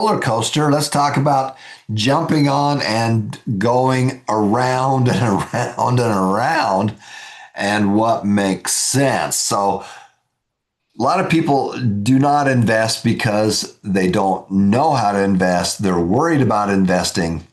Roller coaster. Let's talk about jumping on and going around and around and around and what makes sense. So, a lot of people do not invest because they don't know how to invest. They're worried about investing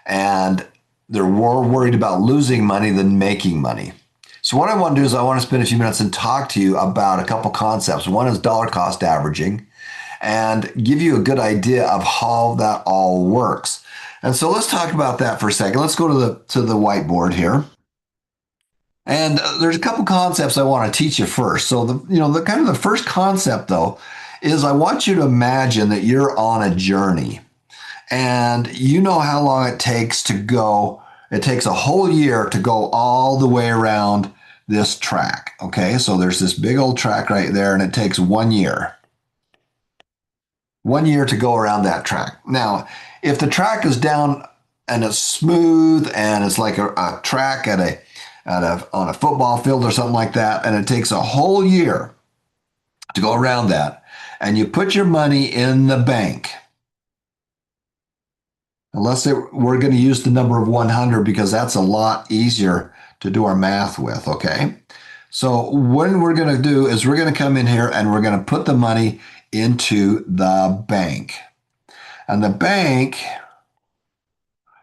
and they're more worried about losing money than making money. So, what I want to do is I want to spend a few minutes and talk to you about a couple concepts. One is dollar cost averaging and give you a good idea of how that all works. And so let's talk about that for a second. Let's go to the whiteboard here. And there's a couple concepts I want to teach you first. So the kind of the first concept though is I want you to imagine that you're on a journey and you know how long it takes to go. It takes a whole year to go all the way around this track. Okay, so there's this big old track right there, and it takes 1 year. 1 year to go around that track. Now, if the track is down and it's smooth and it's like a track on a football field or something like that, and it takes a whole year to go around that, and you put your money in the bank, we're going to use the number of 100 because that's a lot easier to do our math with, okay? So what we're going to do is we're going to come in here and we're going to put the money into the bank. And the bank,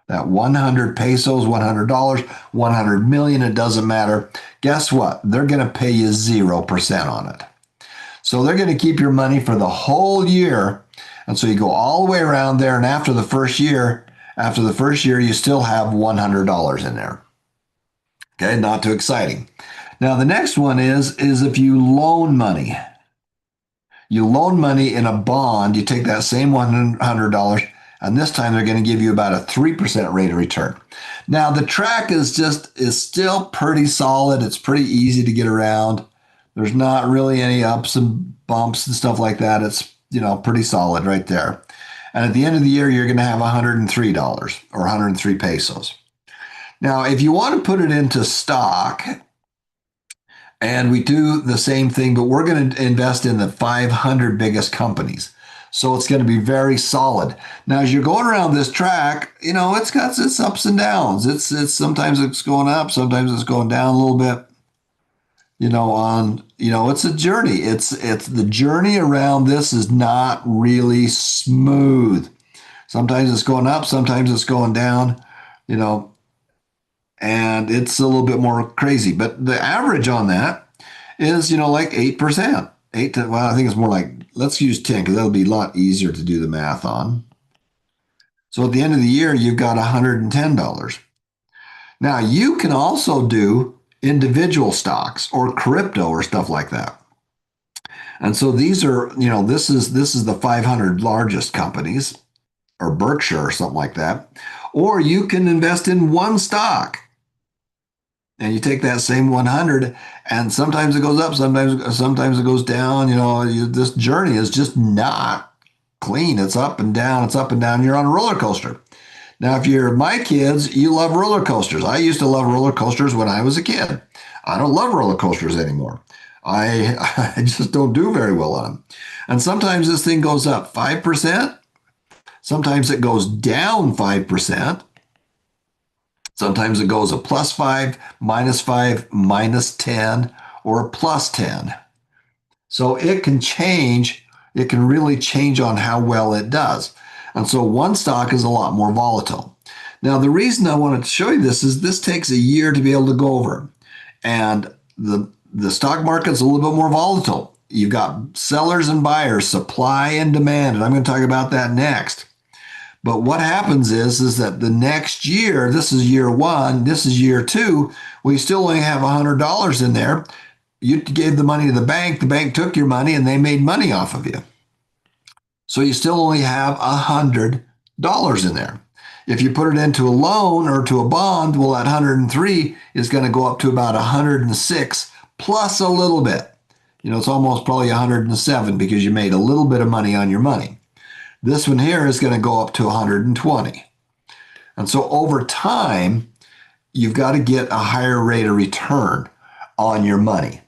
that 100 pesos, $100, 100 million, it doesn't matter. Guess what? They're going to pay you 0% on it. So they're going to keep your money for the whole year. And so you go all the way around there. And after the first year, you still have $100 in there. Okay, not too exciting. Now the next one is if you loan money. You loan money in a bond, you take that same $100, and this time they're going to give you about a 3% rate of return. Now the track is still pretty solid. It's pretty easy to get around. There's not really any ups and bumps and stuff like that. It's, pretty solid right there. And at the end of the year, you're going to have $103 or 103 pesos. Now, if you want to put it into stock, and we do the same thing, but we're going to invest in the 500 biggest companies. So it's going to be very solid. Now, as you're going around this track, it's got its ups and downs. It's sometimes it's going up, sometimes it's going down a little bit. It's a journey. It's the journey around this is not really smooth. Sometimes it's going up, sometimes it's going down, and it's a little bit more crazy. But the average on that is, like 8%. I think it's more like, let's use 10 because that'll be a lot easier to do the math on. So at the end of the year, you've got $110. Now, you can also do individual stocks or crypto or stuff like that. And so these are, this is the 500 largest companies or Berkshire or something like that. Or you can invest in one stock. And you take that same 100, and sometimes it goes up, sometimes it goes down. This journey is just not clean. It's up and down. It's up and down. You're on a roller coaster. Now, if you're my kids, you love roller coasters. I used to love roller coasters when I was a kid. I don't love roller coasters anymore. I just don't do very well on them. And sometimes this thing goes up 5%. Sometimes it goes down 5%. Sometimes it goes a +5, -5, -10, or a +10. So it can change. It can really change on how well it does. And so one stock is a lot more volatile. Now, the reason I wanted to show you this is this takes a year to be able to go over. And the stock market's a little bit more volatile. You've got sellers and buyers, supply and demand, and I'm going to talk about that next. But what happens is that the next year, this is year one, this is year two, we still only have $100 in there. You gave the money to the bank took your money, and they made money off of you. So you still only have $100 in there. If you put it into a loan or to a bond, well, that 103 is going to go up to about 106 plus a little bit. It's almost probably 107 because you made a little bit of money on your money. This one here is going to go up to 120. And so over time, you've got to get a higher rate of return on your money.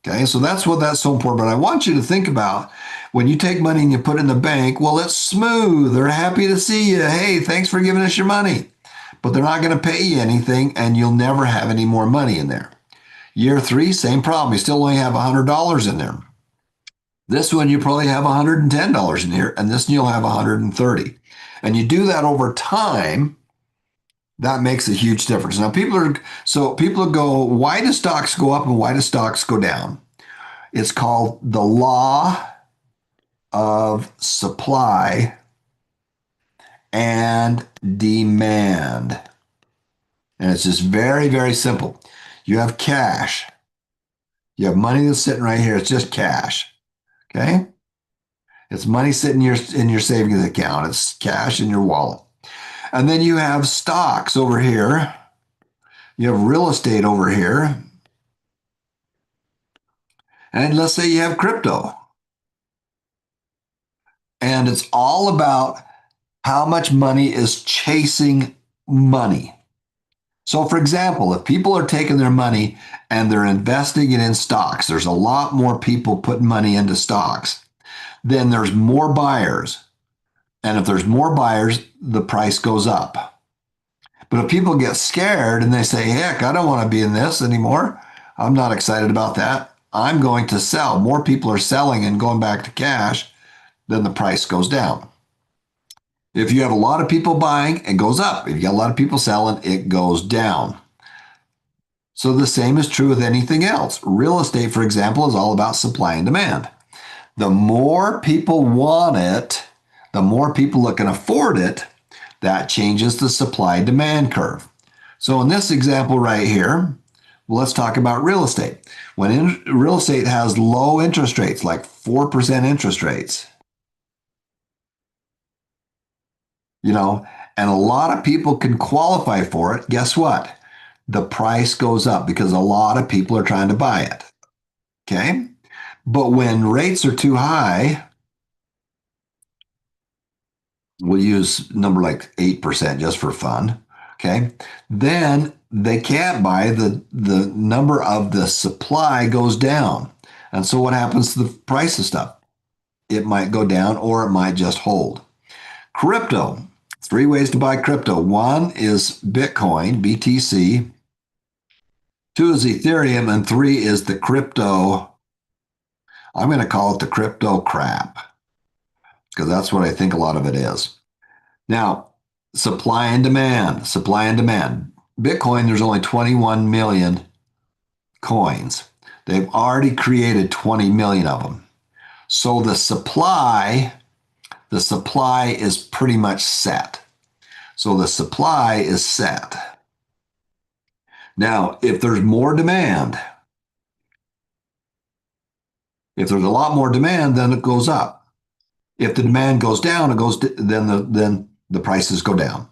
Okay, so that's so important. But I want you to think about When you take money and you put it in the bank, well, it's smooth. They're happy to see you. Hey, thanks for giving us your money. But they're not going to pay you anything, and you'll never have any more money in there. Year three, same problem. You still only have $100 in there. This one, you probably have $110 in here, and this one you'll have 130. And you do that over time, that makes a huge difference. Now, people go, why do stocks go up and why do stocks go down? It's called the law of supply and demand. And it's just very, very simple. You have cash. You have money that's sitting right here. It's just cash. Okay? It's money sitting in your savings account. It's cash in your wallet. And then you have stocks over here. You have real estate over here. And let's say you have crypto. And it's all about how much money is chasing money. So, for example, if people are taking their money and they're investing it in stocks, there's a lot more people putting money into stocks. Then there's more buyers. And if there's more buyers, the price goes up. But if people get scared and they say, heck, I don't want to be in this anymore, I'm not excited about that, I'm going to sell. More people are selling and going back to cash, then the price goes down. If you have a lot of people buying, it goes up. If you got a lot of people selling, it goes down. So the same is true with anything else. Real estate, for example, is all about supply and demand. The more people want it, the more people that can afford it, that changes the supply demand curve. So in this example right here, let's talk about real estate. When real estate has low interest rates, like 4% interest rates, and a lot of people can qualify for it, guess what? The price goes up because a lot of people are trying to buy it. Okay? But when rates are too high, we'll use number like 8% just for fun. Okay? Then they can't buy, the number of the supply goes down. And so what happens to the price of stuff? It might go down or it might just hold. Crypto. 3 ways to buy crypto. 1 is Bitcoin, BTC. 2 is Ethereum. And 3 is the crypto. I'm going to call it the crypto crap because that's what I think a lot of it is. Now, supply and demand. Supply and demand. Bitcoin, there's only 21 million coins. They've already created 20 million of them. So the supply is pretty much set. So the supply is set. Now, if there's more demand, if there's a lot more demand, then it goes up. If the demand goes down, then the prices go down.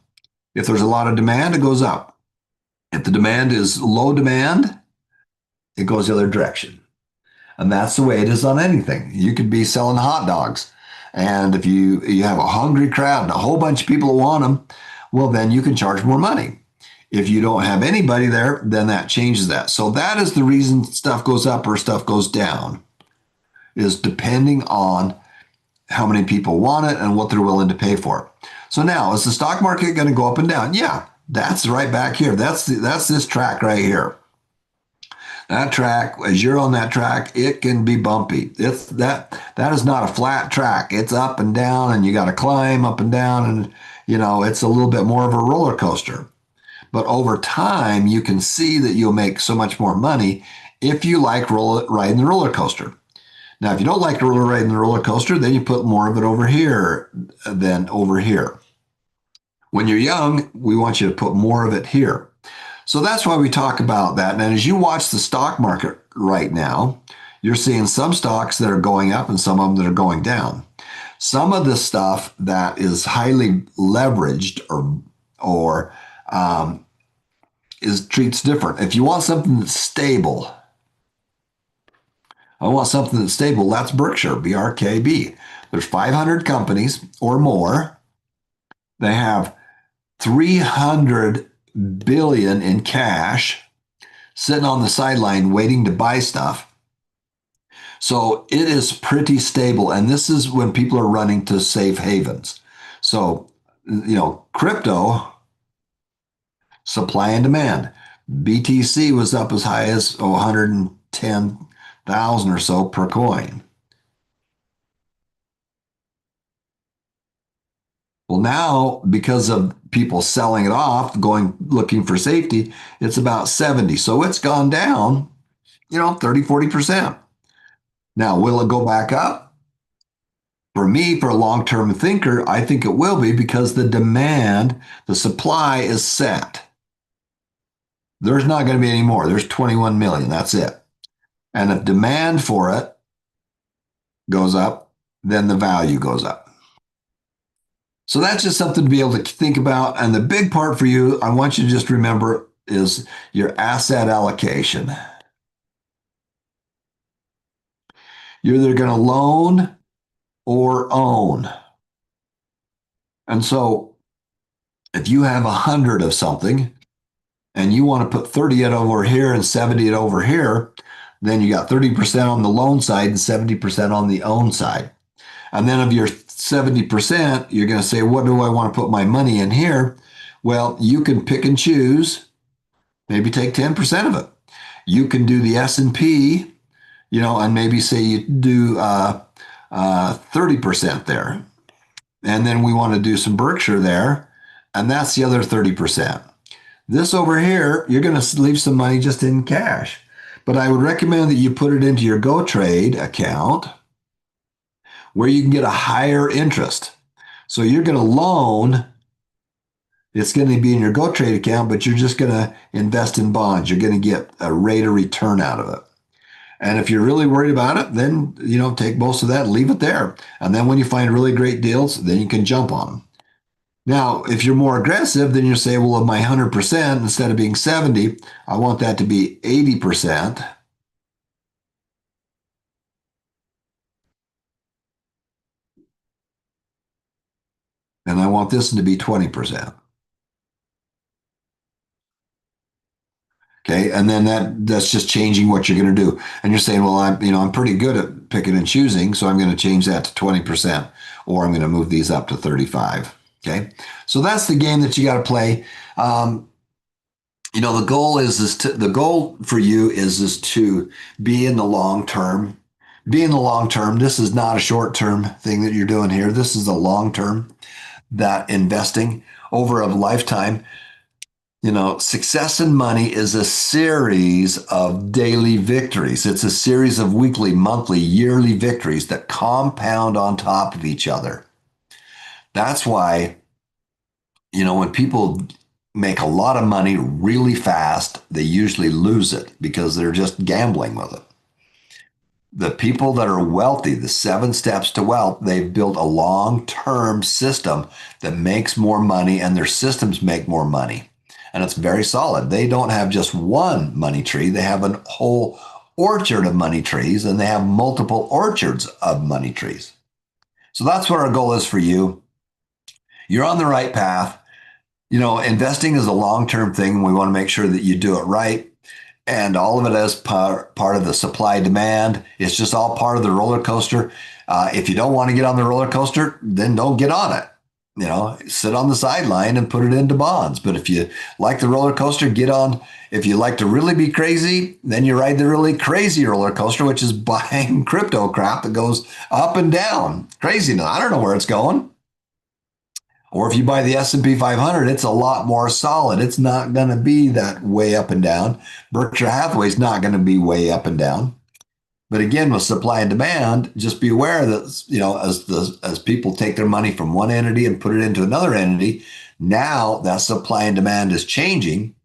If there's a lot of demand, it goes up. If the demand is low demand, it goes the other direction. And that's the way it is on anything. You could be selling hot dogs. And if you have a hungry crowd and a whole bunch of people who want them, well, then you can charge more money. If you don't have anybody there, then that changes that. So that is the reason stuff goes up or stuff goes down, is depending on how many people want it and what they're willing to pay for it. So now, is the stock market going to go up and down? Yeah, that's right back here. That's this track right here. That track, as you're on that track, it can be bumpy. That is not a flat track. It's up and down, and you got to climb up and down, and it's a little bit more of a roller coaster. But over time, you can see that you'll make so much more money if you like riding the roller coaster. Now, if you don't like riding the roller coaster, then you put more of it over here than over here. When you're young, we want you to put more of it here. So that's why we talk about that. And as you watch the stock market right now, you're seeing some stocks that are going up and some of them that are going down. Some of the stuff that is highly leveraged or treats different. If you want something that's stable, that's Berkshire, BRKB. There's 500 companies or more. They have 300 billion in cash sitting on the sideline waiting to buy stuff. So it is pretty stable. And this is when people are running to safe havens. So, crypto, supply and demand. BTC was up as high as 110,000 or so per coin. Well, now because of people selling it off, going looking for safety, it's about 70. So it's gone down, 30, 40%. Now, will it go back up? For me, for a long-term thinker, I think it will be because the supply is set. There's not going to be any more. There's 21 million. That's it. And if demand for it goes up, then the value goes up. So that's just something to be able to think about. And the big part for you, I want you to just remember is your asset allocation. You're either going to loan or own. And so if you have 100 of something and you want to put 30 it over here and 70 it over here, then you got 30% on the loan side and 70% on the own side. And then of your 70%, you're going to say, what do I want to put my money in here? Well, you can pick and choose, maybe take 10% of it. You can do the S&P, and maybe say you do 30% there. And then we want to do some Berkshire there. And that's the other 30%. This over here, you're going to leave some money just in cash. But I would recommend that you put it into your Go Trade account where you can get a higher interest. So you're going to loan, it's going to be in your Go Trade account, but you're just going to invest in bonds. You're going to get a rate of return out of it. And if you're really worried about it, then, take most of that and leave it there. And then when you find really great deals, then you can jump on them. Now, if you're more aggressive, then you say, well, of my 100%, instead of being 70, I want that to be 80%. And I want this to be 20%. Okay. And then that's just changing what you're going to do. And you're saying, well, I'm pretty good at picking and choosing, so I'm going to change that to 20%, or I'm going to move these up to 35. Okay. So that's the game that you got to play. The goal for you is to be in the long term. Be in the long term. This is not a short term thing that you're doing here. This is a long term, that investing over a lifetime. Success in money is a series of daily victories. It's a series of weekly, monthly, yearly victories that compound on top of each other. That's why, when people make a lot of money really fast, they usually lose it because they're just gambling with it. The people that are wealthy, the 7 steps to wealth, they've built a long-term system that makes more money, and their systems make more money. And it's very solid. They don't have just one money tree. They have a whole orchard of money trees, and they have multiple orchards of money trees. So that's what our goal is for you. You're on the right path. Investing is a long-term thing. We want to make sure that you do it right. And all of it as part of the supply demand. It's just all part of the roller coaster. If you don't want to get on the roller coaster, then don't get on it. Sit on the sideline and put it into bonds. But if you like the roller coaster, get on. If you like to really be crazy, then you ride the really crazy roller coaster, which is buying crypto crap that goes up and down. Crazy. I don't know where it's going. Or if you buy the S&P 500, it's a lot more solid. It's not going to be that way up and down. Berkshire Hathaway is not going to be way up and down. But again, with supply and demand, just be aware that, as people take their money from one entity and put it into another entity, now that supply and demand is changing,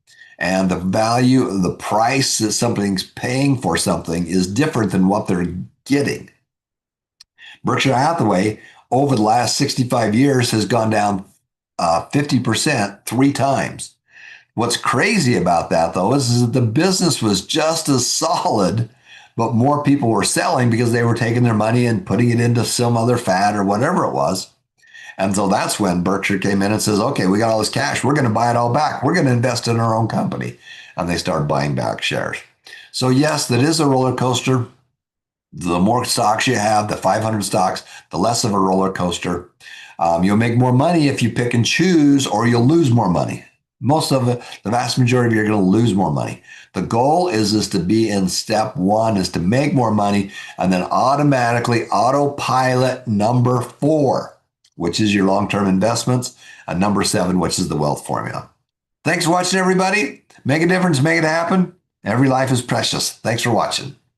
and the value, the price that something's paying for something is different than what they're getting. Berkshire Hathaway, over the last 65 years, has gone down 50% 3 times. What's crazy about that, though, is that the business was just as solid, but more people were selling because they were taking their money and putting it into some other fad or whatever it was. And so that's when Berkshire came in and says, okay, we got all this cash. We're going to buy it all back. We're going to invest in our own company. And they start buying back shares. So yes, that is a roller coaster. The more stocks you have, the 500 stocks, the less of a roller coaster. You'll make more money if you pick and choose, or you'll lose more money. Most of it, the vast majority of you are going to lose more money. The goal is to be in step one, is to make more money, and then automatically autopilot number 4, which is your long-term investments, and number 7, which is the wealth formula. Thanks for watching, everybody. Make a difference, make it happen. Every life is precious. Thanks for watching.